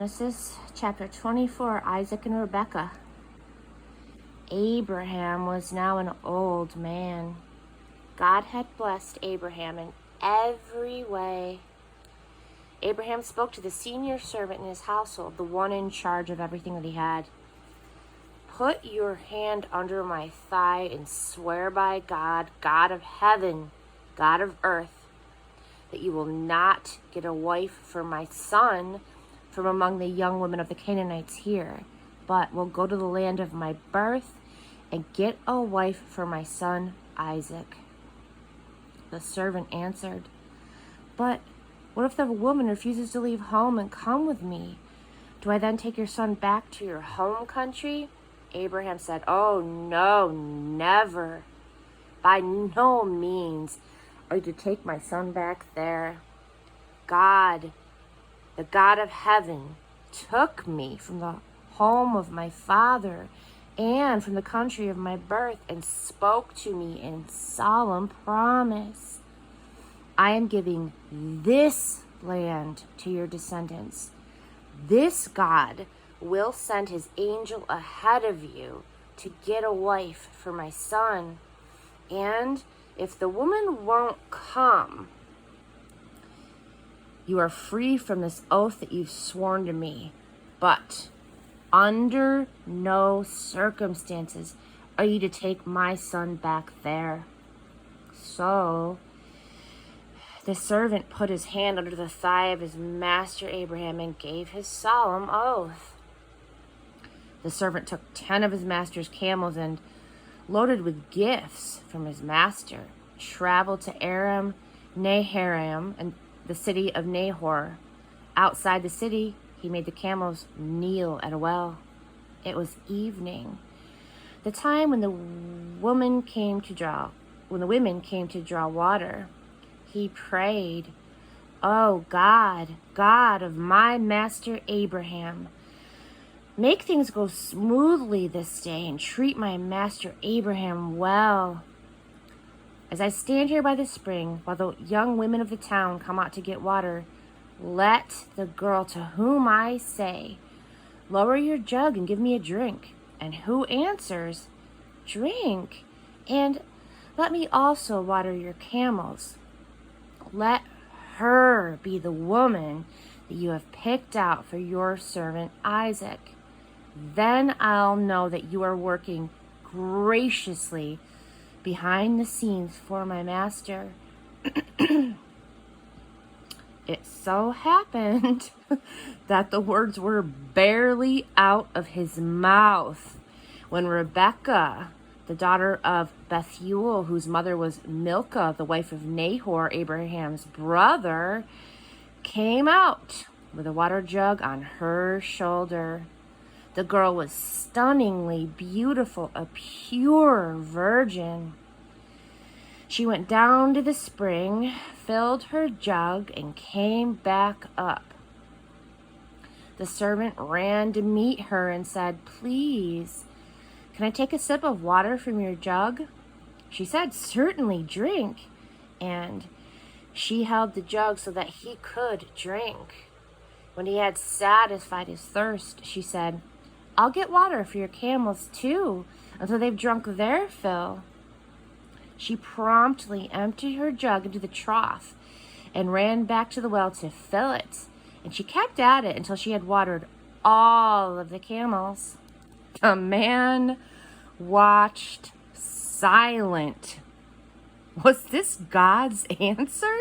Genesis chapter 24, Isaac and Rebekah. Abraham was now an old man. God had blessed Abraham in every way. Abraham spoke to the senior servant in his household, the one in charge of everything that he had. "Put your hand under my thigh and swear by God, God of heaven, God of earth, that you will not get a wife for my son from among the young women of the Canaanites here, but will go to the land of my birth and get a wife for my son Isaac." The servant answered, "But what if the woman refuses to leave home and come with me? Do I then take your son back to your home country?" Abraham said, "Oh, no, never. By no means are you to take my son back there. God, the God of heaven, took me from the home of my father and from the country of my birth and spoke to me in solemn promise. I am giving this land to your descendants. This God will send his angel ahead of you to get a wife for my son. And if the woman won't come, you are free from this oath that you've sworn to me. But under no circumstances are you to take my son back there." So the servant put his hand under the thigh of his master Abraham and gave his solemn oath. The servant took 10 of his master's camels and, loaded with gifts from his master, traveled to Aram Naharaim and the city of Nahor. Outside the city, he made the camels kneel at a well. It was evening, the time when the women came to draw water. He prayed, "Oh God, God of my master Abraham, make things go smoothly this day and treat my master Abraham well. As I stand here by the spring, while the young women of the town come out to get water, let the girl to whom I say, 'Lower your jug and give me a drink,' and who answers, 'Drink, and let me also water your camels,' let her be the woman that you have picked out for your servant Isaac. Then I'll know that you are working graciously behind the scenes for my master." It so happened that the words were barely out of his mouth when Rebekah, the daughter of Bethuel, whose mother was Milcah, the wife of Nahor, Abraham's brother, came out with a water jug on her shoulder. The girl was stunningly beautiful, a pure virgin. She went down to the spring, filled her jug, and came back up. The servant ran to meet her and said, "Please, can I take a sip of water from your jug?" She said, "Certainly, drink." And she held the jug so that he could drink. When he had satisfied his thirst, she said, "I'll get water for your camels too, until they've drunk their fill." She promptly emptied her jug into the trough and ran back to the well to fill it, and she kept at it until she had watered all of the camels. The man watched silent. Was this God's answer?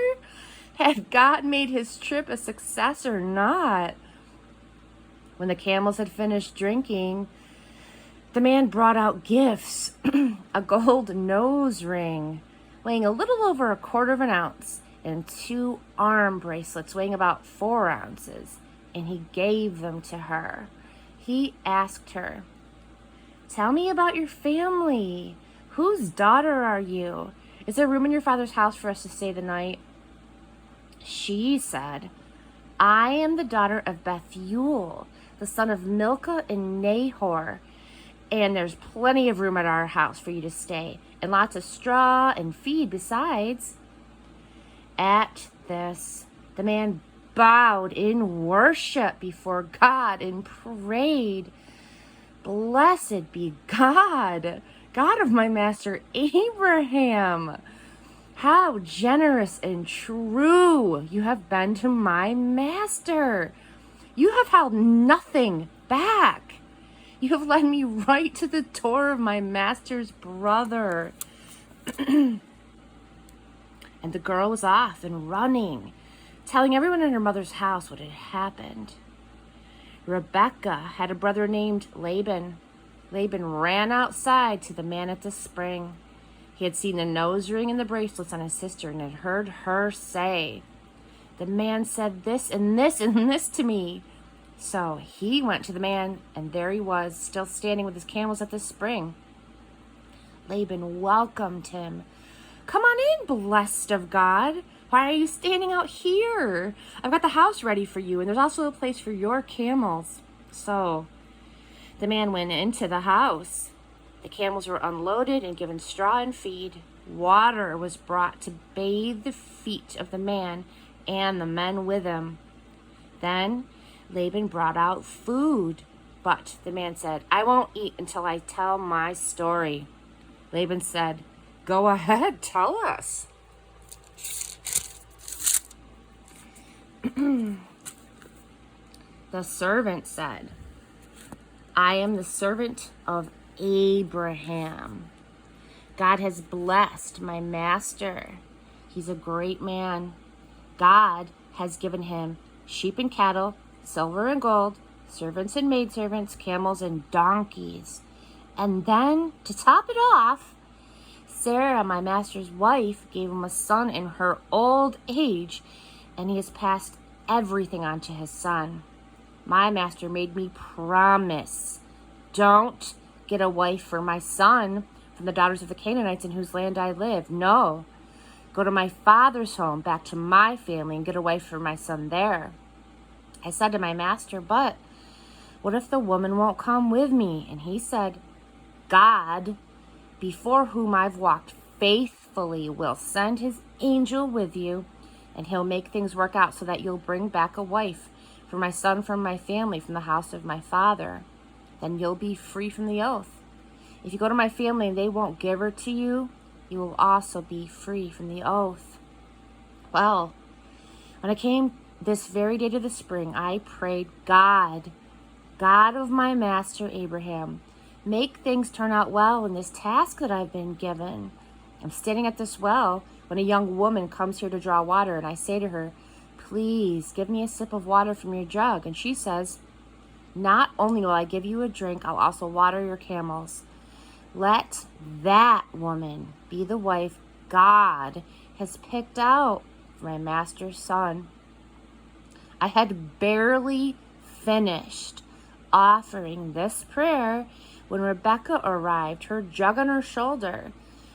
Had God made his trip a success or not? When the camels had finished drinking, the man brought out gifts, a gold nose ring weighing a little over 1/4 of an ounce and 2 arm bracelets weighing about 4 ounces, and he gave them to her. He asked her, "Tell me about your family. Whose daughter are you? Is there room in your father's house for us to stay the night?" She said, "I am the daughter of Bethuel, the son of Milcah and Nahor, and there's plenty of room at our house for you to stay, and lots of straw and feed besides." At this, the man bowed in worship before God and prayed, "Blessed be God, God of my master Abraham. How generous and true you have been to my master. You have held nothing back. You have led me right to the door of my master's brother." And the girl was off and running, telling everyone in her mother's house what had happened. Rebecca had a brother named Laban. Laban ran outside to the man at the spring. He had seen the nose ring and the bracelets on his sister and had heard her say, "The man said this and this and this to me." So he went to the man, and there he was, still standing with his camels at the spring. Laban welcomed him. "Come on in, blessed of God. Why are you standing out here? I've got the house ready for you, and there's also a place for your camels." So the man went into the house. The camels were unloaded and given straw and feed. Water was brought to bathe the feet of the man and the men with him. Then Laban brought out food, but the man said, "I won't eat until I tell my story." Laban said, "Go ahead, tell us." The servant said, "I am the servant of Abraham. God has blessed my master. He's a great man. God has given him sheep and cattle, silver and gold, servants and maidservants, camels and donkeys. And then, to top it off, Sarah, my master's wife, gave him a son in her old age, and he has passed everything on to his son. My master made me promise, don't get a wife for my son from the daughters of the Canaanites in whose land I live. No, go to my father's home, back to my family, and get a wife for my son there." I said to my master, "But what if the woman won't come with me?" And he said, "God, before whom I've walked faithfully, will send his angel with you, and he'll make things work out so that you'll bring back a wife for my son from my family, from the house of my father. Then you'll be free from the oath. If you go to my family and they won't give her to you, you will also be free from the oath." Well, when I came this very day to the spring, I prayed, "God, God of my master Abraham, make things turn out well in this task that I've been given." I'm standing at this well when a young woman comes here to draw water, and I say to her, "Please give me a sip of water from your jug." And she says, "Not only will I give you a drink, I'll also water your camels." Let that woman be the wife God has picked out for my master's son. I had barely finished offering this prayer when Rebecca arrived, her jug on her shoulder.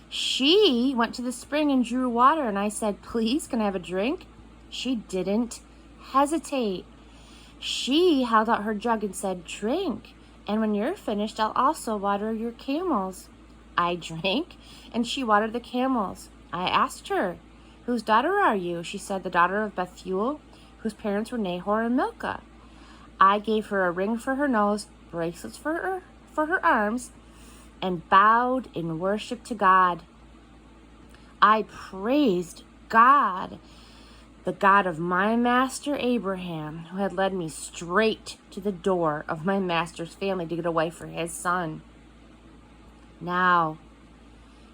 She went to the spring and drew water, and I said, "Please, can I have a drink?" She didn't hesitate. She held out her jug and said, "Drink, and when you're finished, I'll also water your camels." I drank, and she watered the camels. I asked her, "Whose daughter are you?" She said, "The daughter of Bethuel, whose parents were Nahor and Milcah." I gave her a ring for her nose, bracelets for her arms, and bowed in worship to God. I praised God, the God of my master Abraham, who had led me straight to the door of my master's family to get a wife for his son. Now,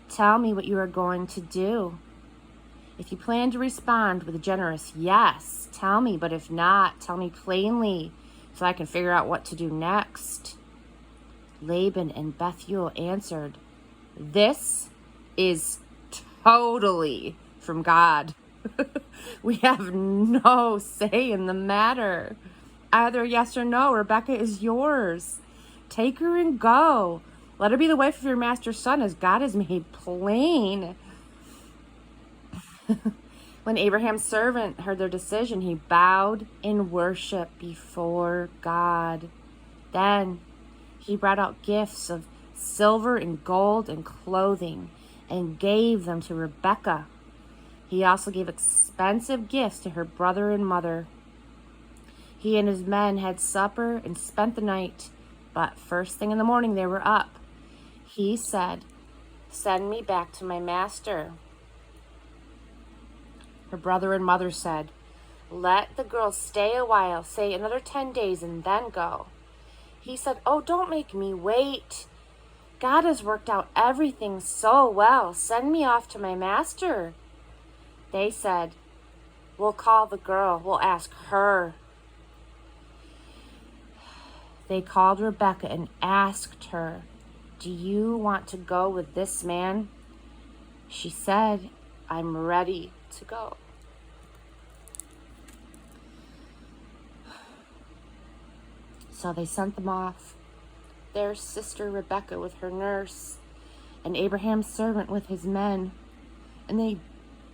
tell me what you are going to do. If you plan to respond with a generous yes, tell me, but if not, tell me plainly so I can figure out what to do next. Laban and Bethuel answered, "This is totally from God. We have no say in the matter. Either yes or no, Rebecca is yours. Take her and go. Let her be the wife of your master's son, as God has made plain." When Abraham's servant heard their decision, he bowed in worship before God. Then he brought out gifts of silver and gold and clothing and gave them to Rebekah. He also gave expensive gifts to her brother and mother. He and his men had supper and spent the night, but first thing in the morning they were up. He said, "Send me back to my master." Her brother and mother said, "Let the girl stay a while, say another 10 days, and then go." He said, "Oh, don't make me wait. God has worked out everything so well. Send me off to my master." They said, "We'll call the girl. We'll ask her." They called Rebecca and asked her, "Do you want to go with this man?" She said, "I'm ready to go." So they sent them off, their sister Rebecca with her nurse, and Abraham's servant with his men. And they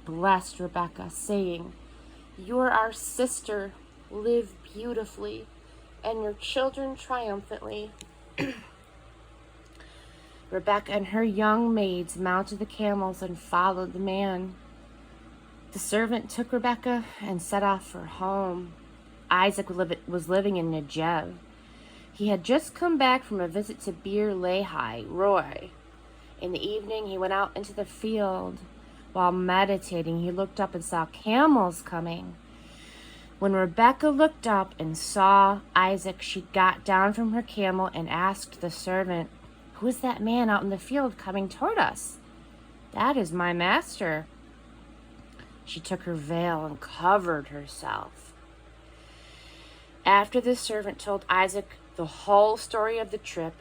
blessed Rebecca, saying, "You're our sister. Live beautifully, and your children triumphantly." Rebecca and her young maids mounted the camels and followed the man. The servant took Rebecca and set off for home. Isaac was living in Negev. He had just come back from a visit to Beer Lahai Roi. In the evening, he went out into the field. While meditating, he looked up and saw camels coming. When Rebecca looked up and saw Isaac, she got down from her camel and asked the servant, "Who is that man out in the field coming toward us?" "That is my master." She took her veil and covered herself. After the servant told Isaac the whole story of the trip,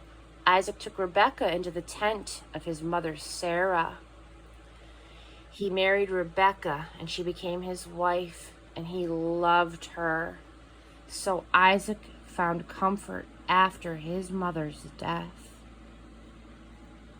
Isaac took Rebekah into the tent of his mother Sarah. He married Rebekah, and she became his wife, and he loved her. So Isaac found comfort after his mother's death.